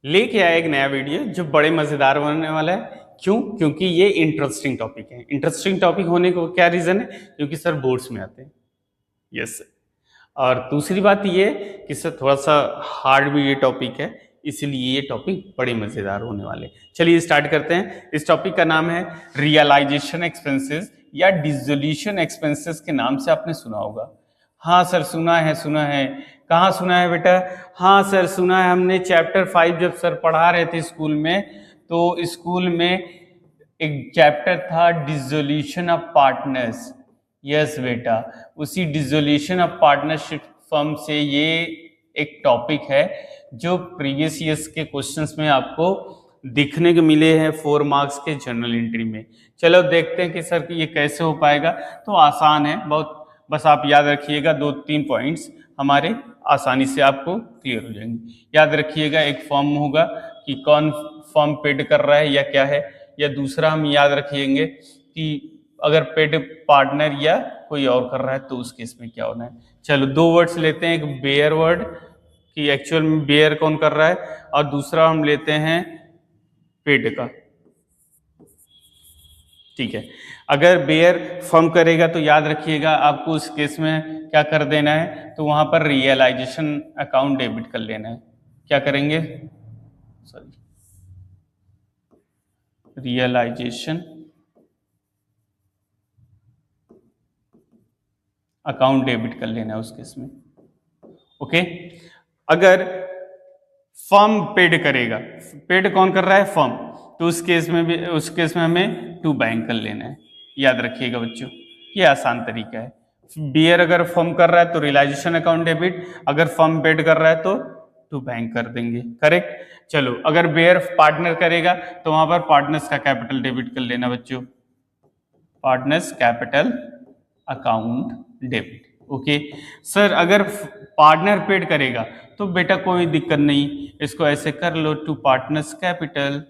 लेके आया एक नया वीडियो जो बड़े मजेदार होने वाला है। क्यों? क्योंकि ये इंटरेस्टिंग टॉपिक है। इंटरेस्टिंग टॉपिक होने को क्या रीजन है? क्योंकि सर बोर्ड्स में आते हैं। Yes sir. और दूसरी बात ये कि सर थोड़ा सा हार्ड भी ये टॉपिक है, इसलिए ये टॉपिक बड़े मजेदार होने वाले। चलिए स्टार्ट करते हैं। इस टॉपिक का नाम है रियलाइजेशन एक्सपेंसेस या डिसोल्यूशन एक्सपेंसेस के नाम से आपने सुना होगा। हाँ सर सुना है, सुना है। कहाँ सुना है बेटा? हाँ सर सुना है, हमने चैप्टर 5 जब सर पढ़ा रहे थे स्कूल में, तो स्कूल में एक चैप्टर था डिसोल्यूशन ऑफ पार्टनर्स। यस बेटा, उसी डिसोल्यूशन ऑफ पार्टनरशिप फर्म से ये एक टॉपिक है जो प्रीवियस ईयर्स के क्वेश्चंस में आपको दिखने को मिले हैं 4 मार्क्स के जनरल एंट्री में। चलो देखते हैं कि सर ये कैसे हो पाएगा। तो आसान है बहुत, बस आप याद रखिएगा 2-3 पॉइंट्स हमारे आसानी से आपको क्लियर हो जाएंगे। याद रखिएगा एक फॉर्म होगा कि कौन फॉर्म पेड कर रहा है या क्या है, या दूसरा हम याद रखिएंगे कि अगर पेड पार्टनर या कोई और कर रहा है तो उस केस में क्या होना है। चलो 2 वर्ड्स लेते हैं, एक बेयर वर्ड कि एक्चुअल में बेयर कौन कर रहा है, और दूसरा हम लेते हैं पेड का। ठीक है, अगर बेयर फर्म करेगा तो याद रखिएगा आपको उस केस में क्या कर देना है, तो वहां पर रियलाइजेशन अकाउंट डेबिट कर लेना है। क्या करेंगे? सॉरी, रियलाइजेशन अकाउंट डेबिट कर लेना है उस केस में। ओके, अगर फर्म पेड करेगा, पेड कौन कर रहा है? फर्म, तो उस केस में हमें टू बैंक कर लेना है। याद रखिएगा बच्चों, ये आसान तरीका है। बियर अगर फर्म कर रहा है तो रियलाइजेशन अकाउंट डेबिट, अगर फर्म पेड कर रहा है तो टू बैंक कर देंगे। करेक्ट। चलो अगर बेयर पार्टनर करेगा तो वहां पर पार्टनर्स का कैपिटल डेबिट कर लेना बच्चों, partners capital account debit. Okay sir, अगर पार्टनर पेड करेगा तो बेटा कोई दिक्कत नहीं, इसको ऐसे कर लो, टू पार्टनर्स कैपिटल।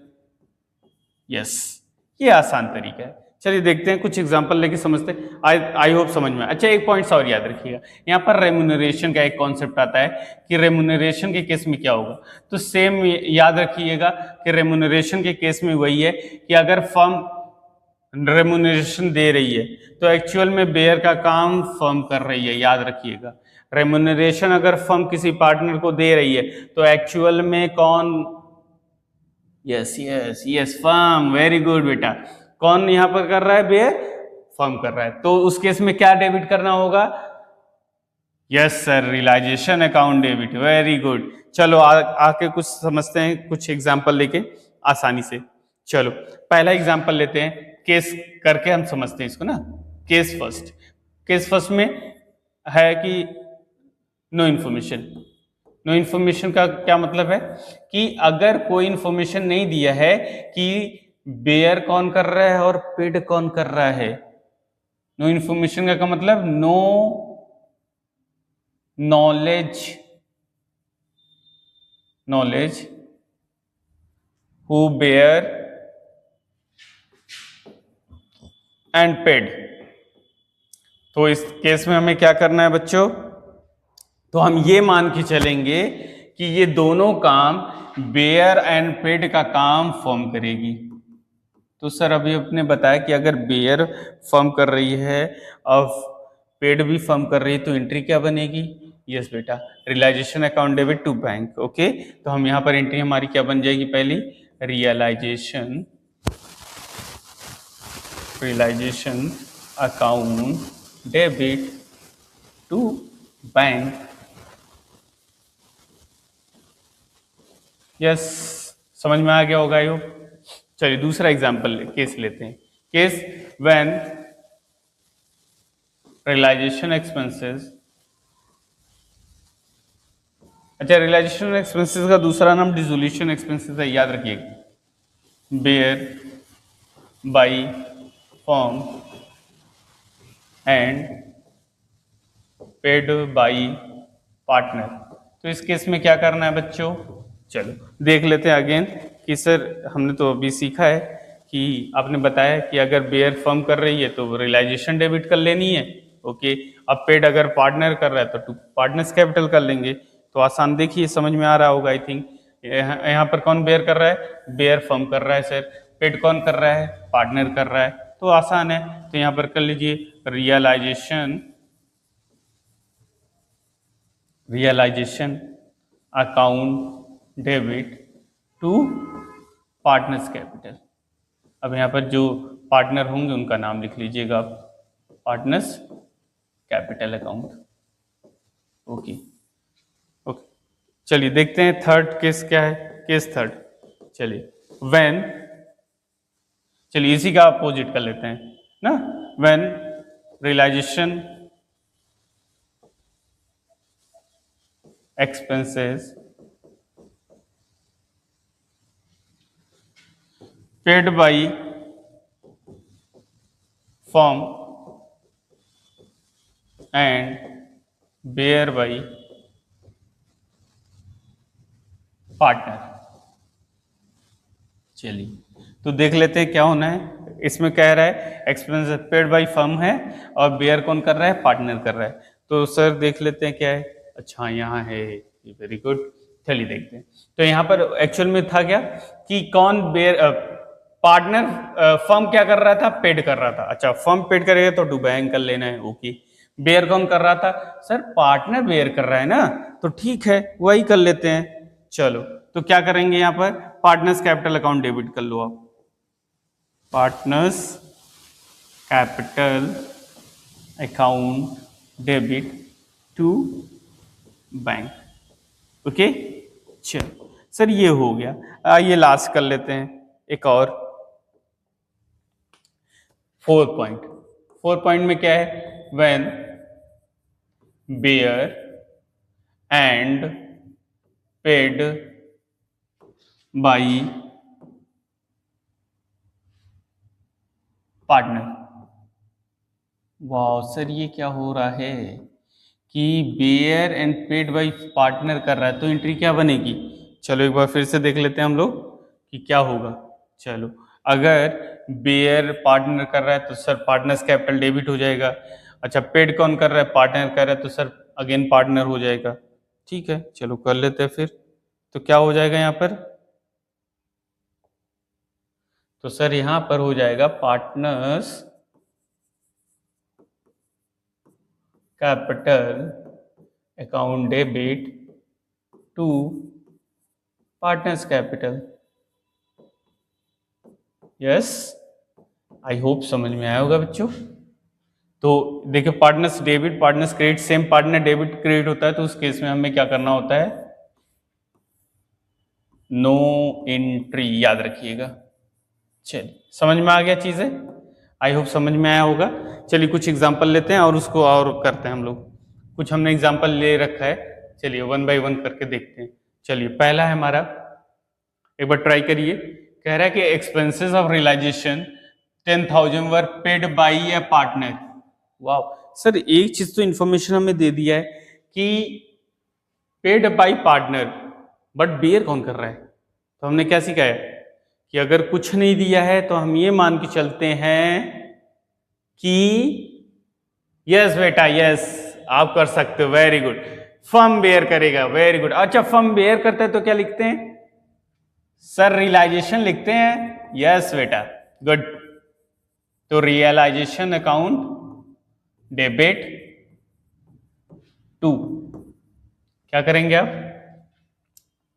यस, ये आसान तरीका है। चलिए देखते हैं, कुछ एग्जांपल लेके समझते हैं। आई होप समझ में। अच्छा एक पॉइंट और याद रखिएगा, यहाँ पर रेमुनरेशन का एक कॉन्सेप्ट आता है कि रेमुनरेशन के केस में क्या होगा। तो सेम याद रखिएगा कि रेमुनरेशन के केस में वही है कि अगर फर्म रेमुनरेशन दे रही है तो एक्चुअल में बेयर का काम फर्म कर रही है। याद रखिएगा, रेमुनरेशन अगर फर्म किसी पार्टनर को दे रही है तो एक्चुअल में कौन? Yes yes yes, firm. Very good बेटा, कौन यहां पर कर रहा है? बेयर फर्म कर रहा है। तो उस केस में क्या डेबिट करना होगा? Yes sir, realisation account debit. Very good. चलो आके कुछ समझते हैं, कुछ एग्जांपल लेके आसानी से। चलो पहला एग्जांपल लेते हैं, केस करके हम समझते हैं इसको ना। केस फर्स्ट, केस फर्स्ट में है कि नो इन्फॉर्मेशन। नो इन्फॉर्मेशन का क्या मतलब है कि अगर कोई इन्फॉर्मेशन नहीं दिया है कि बेयर कौन कर रहा है और पेड कौन कर रहा है। नो इन्फॉर्मेशन का क्या मतलब? No knowledge who bear and paid। तो इस केस में हमें क्या करना है बच्चों? तो हम ये मान के चलेंगे कि ये दोनों काम बेयर एंड पेड का काम फर्म करेगी। तो सर अभी आपने बताया कि अगर बेयर फर्म कर रही है और पेड भी फर्म कर रही है तो एंट्री क्या बनेगी? यस बेटा, realisation account debit to bank. Okay, तो हम यहाँ पर एंट्री हमारी क्या बन जाएगी? पहली realisation account debit to bank. Yes, समझ में आ गया होगा यो। चलिए दूसरा एग्जांपल केस लेते हैं। केस व्हेन रियलाइजेशन एक्सपेंसेस, अच्छा रियलाइजेशन एक्सपेंसेस का दूसरा नाम डिसोल्यूशन एक्सपेंसेस है, याद रखिएगा। Bear by firm and paid by partner. तो इस केस में क्या करना है बच्चों? चलो देख लेते हैं अगेन कि सर हमने तो अभी सीखा है कि आपने बताया कि अगर बेयर फर्म कर रही है तो रियलाइजेशन डेबिट कर लेनी है। ओके, अब पेड अगर पार्टनर कर रहा है तो टू पार्टनर्स कैपिटल कर लेंगे। तो आसान, देखिए समझ में आ रहा होगा आई थिंक। यहाँ पर कौन बेयर कर रहा है? बेयर फर्म कर रहा है सर। पेड कौन कर रहा है? पार्टनर कर रहा है। तो आसान है, तो यहाँ पर कर लीजिए realisation account debit to partners capital. अब यहाँ पर जो पार्टनर होंगे उनका नाम लिख लीजिएगा आप, partners capital account. Okay okay, चलिए देखते हैं थर्ड केस क्या है। केस थर्ड, चलिए व्हेन, चलिए इसी का अपोजिट कर लेते हैं ना। When realisation expenses paid by firm and bear by partner. चलिए तो देख लेते हैं क्या होना है। इसमें कह रहा है एक्सपेंस पेड बाई फर्म है और बेयर कौन कर रहा है? पार्टनर कर रहा है। तो सर देख लेते हैं क्या है। अच्छा यहाँ है, वेरी गुड। चलिए देखते हैं। तो यहाँ पर एक्चुअल में था क्या कि कौन बेयर, पार्टनर, फर्म क्या कर रहा था? पेड कर रहा था। अच्छा फर्म पेड करेगा तो टू बैंक कर लेना है। ओके, बेयर कौन कर रहा था? सर पार्टनर बेयर कर रहा है ना, तो ठीक है वही कर लेते हैं। चलो तो क्या करेंगे यहाँ पर? पार्टनर्स कैपिटल अकाउंट डेबिट कर लो आप, partners capital account debit to bank. Okay चलो सर ये हो गया। ये लास्ट कर लेते हैं एक और। 4 पॉइंट में क्या है? When bear and paid by partner. वाह सर ये क्या हो रहा है कि bear and paid by partner कर रहा है, तो एंट्री क्या बनेगी? चलो एक बार फिर से देख लेते हैं हम लोग कि क्या होगा। चलो अगर बेयर पार्टनर कर रहा है तो सर पार्टनर्स कैपिटल डेबिट हो जाएगा। अच्छा पेड कौन कर रहा है? पार्टनर कर रहा है, तो सर अगेन पार्टनर हो जाएगा। ठीक है चलो कर लेते हैं फिर। तो क्या हो जाएगा यहाँ पर? तो सर यहाँ पर हो जाएगा partners capital account debit to partners capital. Yes, I hope समझ में आया होगा बच्चों। तो देखिए partners debit partners credit, same partner debit credit होता है, तो उस केस में हमें क्या करना होता है? नो एंट्री, याद रखिएगा। चलिए समझ में आ गया चीजें, आई होप समझ में आया होगा। चलिए कुछ एग्जांपल लेते हैं और उसको और करते हैं हम लोग। कुछ हमने एग्जांपल ले रखा है, चलिए वन बाय वन करके देखते हैं। चलिए पहला है हमारा, एक बार ट्राई करिए। कह रहा है कि expenses of realisation 10,000 were paid by a partner. वाह सर एक चीज तो इंफॉर्मेशन हमें दे दिया है कि paid by partner, but bear कौन कर रहा है? तो हमने क्या सीखा है कि अगर कुछ नहीं दिया है तो हम ये मान के चलते हैं कि यस बेटा यस आप कर सकते हो, वेरी गुड। फर्म बेयर करेगा, वेरी गुड। अच्छा फर्म बेयर करता है तो क्या लिखते हैं? सर रियलाइजेशन लिखते हैं। यस बेटा गुड। तो रियलाइजेशन अकाउंट डेबिट टू क्या करेंगे आप?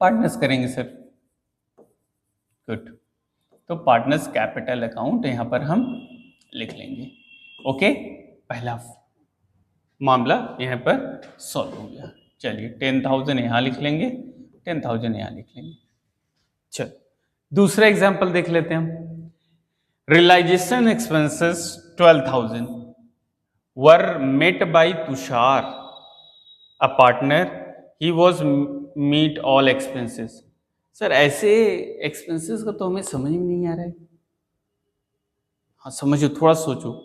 पार्टनर्स करेंगे सर। गुड, तो पार्टनर्स कैपिटल अकाउंट यहां पर हम लिख लेंगे। ओके पहला मामला यहां पर सॉल्व हो गया। चलिए 10,000 यहां लिख लेंगे, 10,000 यहां लिख लेंगे। चल दूसरा एग्जांपल देख लेते हैं हम। Realisation expenses 12,000 were met by Tushar a partner, he was meet all expenses. Sir ऐसे एक्सपेंसेस का तो हमें समझ में नहीं आ रहा है। हाँ समझो, थोड़ा सोचो।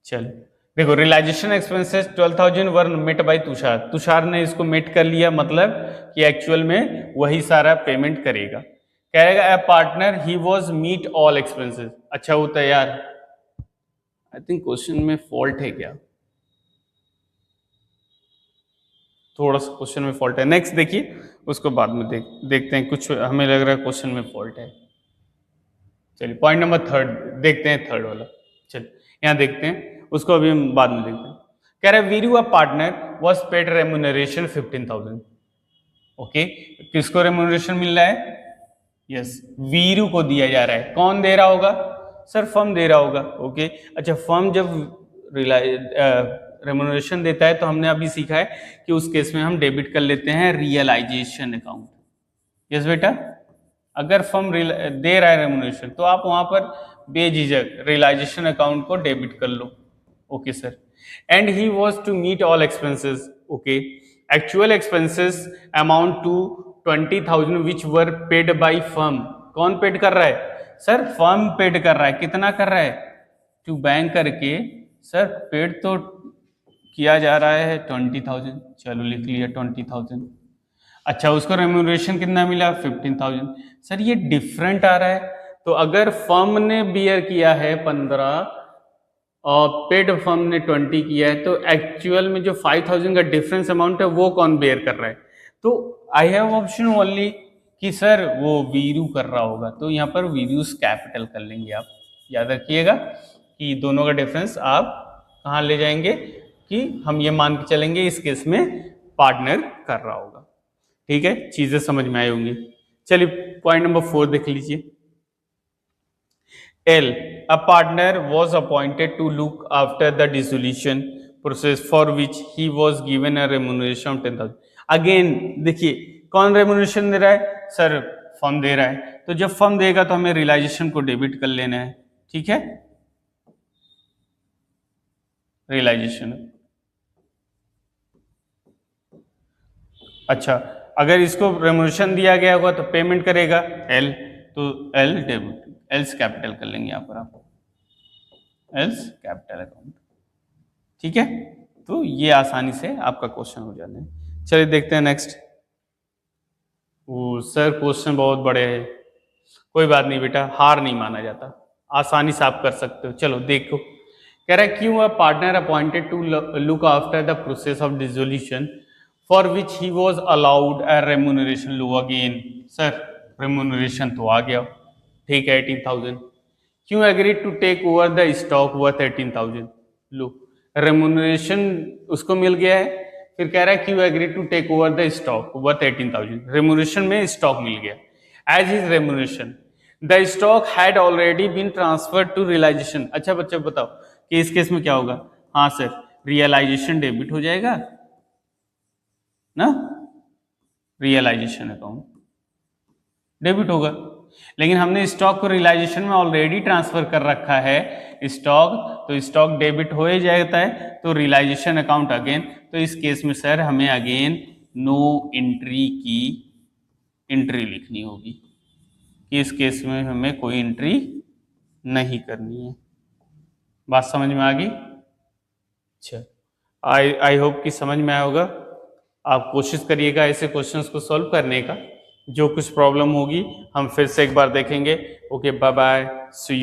चलो देखो realisation expenses 12,000 were met by Tushar, Tushar ने इसको मेट कर लिया, मतलब कि एक्चुअल में वही सारा पेमेंट करेगा। कहेगा a partner he was meet all expenses. अच्छा वो तैयार, आई थिंक क्वेश्चन में फॉल्ट है क्या? थोड़ा सा क्वेश्चन में फॉल्ट है। नेक्स्ट देखिए, उसको बाद में देखते हैं, कुछ हमें लग रहा है क्वेश्चन में फॉल्ट है। चलिए पॉइंट नंबर थर्ड देखते हैं, थर्ड वाला। चलिए यहाँ देखते हैं, उसको अभी हम बाद में देखते हैं। कह रहा है Veeru a partner was paid remuneration 15,000। Okay, किसको रेम्यूनरेशन मिल रहा है? यस, वीरू को दिया जा रहा है। कौन दे रहा होगा? सर फर्म दे रहा होगा। ओके, अच्छा फर्म जब रेम्यूनरेशन देता है तो हमने अभी सीखा है कि उस केस में हम डेबिट कर लेते हैं रियलाइजेशन अकाउंट। यस बेटा, अगर फर्म दे रहा है रेम्यूनरेशन तो आप वहां पर बेझिझक रियलाइजेशन अकाउंट को डेबिट कर लो। Okay sir, and he was to meet all expenses. Okay, actual expenses amount to 20,000 which were paid by firm. कौन पेड कर रहा है? सर फर्म पेड कर रहा है। कितना कर रहा है? टू बैंक करके सर पेड तो किया जा रहा है 20,000। चलो लिख लिया 20,000। अच्छा, उसको रेम्यूनरेशन कितना मिला? 15,000। सर ये डिफरेंट आ रहा है, तो अगर फर्म ने बियर किया है 15 और पेड फर्म ने 20 किया है, तो एक्चुअल में जो 5,000 का डिफरेंस अमाउंट है वो कौन बेयर कर रहा है? तो आई हैव ऑप्शन ओनली कि सर वो वीरू कर रहा होगा, तो यहाँ पर वीरूज कैपिटल कर लेंगे। आप याद रखिएगा कि दोनों का डिफरेंस आप कहाँ ले जाएंगे, कि हम ये मान के चलेंगे इस केस में पार्टनर कर रहा होगा। ठीक है, चीजें समझ में आई होंगी। चलिए पॉइंट नंबर 4 देख लीजिए। L, a partner was appointed to look after the dissolution process for which he was given a remuneration of 10,000. Again देखिए कौन रेम्यूनरेशन दे रहा है? सर फर्म दे रहा है, तो जब फर्म देगा तो हमें रियलाइजेशन को डेबिट कर लेना है। ठीक है, रियलाइजेशन। अच्छा, अगर इसको रेम्यूनरेशन दिया गया होगा तो पेमेंट करेगा एल, तो एल डेबिट, एल्स कैपिटल कर लेंगे यहाँ पर आप, एल्स कैपिटल अकाउंट। ठीक है, तो ये आसानी से आपका क्वेश्चन हो जाना है। चलिए देखते हैं नेक्स्ट। वो सर क्वेश्चन बहुत बड़े हैं। कोई बात नहीं बेटा, हार नहीं माना जाता, आसानी से आप कर सकते हो। चलो देखो, कह रहा है Q a partner appointed to look after the process of dissolution for which he was allowed a remuneration लो। अगेन सर रेम्यूनरेशन तो आ गया, ठीक है 18,000। Q agreed to take over the stock worth 18,000। लो रेम्यूनरेशन उसको मिल गया है, फिर कह रहा है Q agreed to take over the stock worth 18,000। Remuneration में स्टॉक मिल गया। As his remuneration the stock had already been transferred to realisation. अच्छा बच्चे बताओ कि इस केस में क्या होगा? हाँ सर, रियलाइजेशन डेबिट हो जाएगा ना, रियलाइजेशन अकाउंट डेबिट होगा। लेकिन हमने स्टॉक को रियलाइजेशन में ऑलरेडी ट्रांसफर कर रखा है स्टॉक, तो स्टॉक डेबिट हो ही जाता है, तो रियलाइजेशन अकाउंट अगेन। तो इस केस में सर हमें अगेन नो एंट्री की एंट्री लिखनी होगी, कि इस केस में हमें कोई एंट्री नहीं करनी है। बात समझ में आ गई? अच्छा, आई होप कि समझ में आया होगा। आप कोशिश करिएगा ऐसे क्वेश्चंस को सॉल्व करने का। जो कुछ प्रॉब्लम होगी हम फिर से एक बार देखेंगे। Okay, bye bye, see you.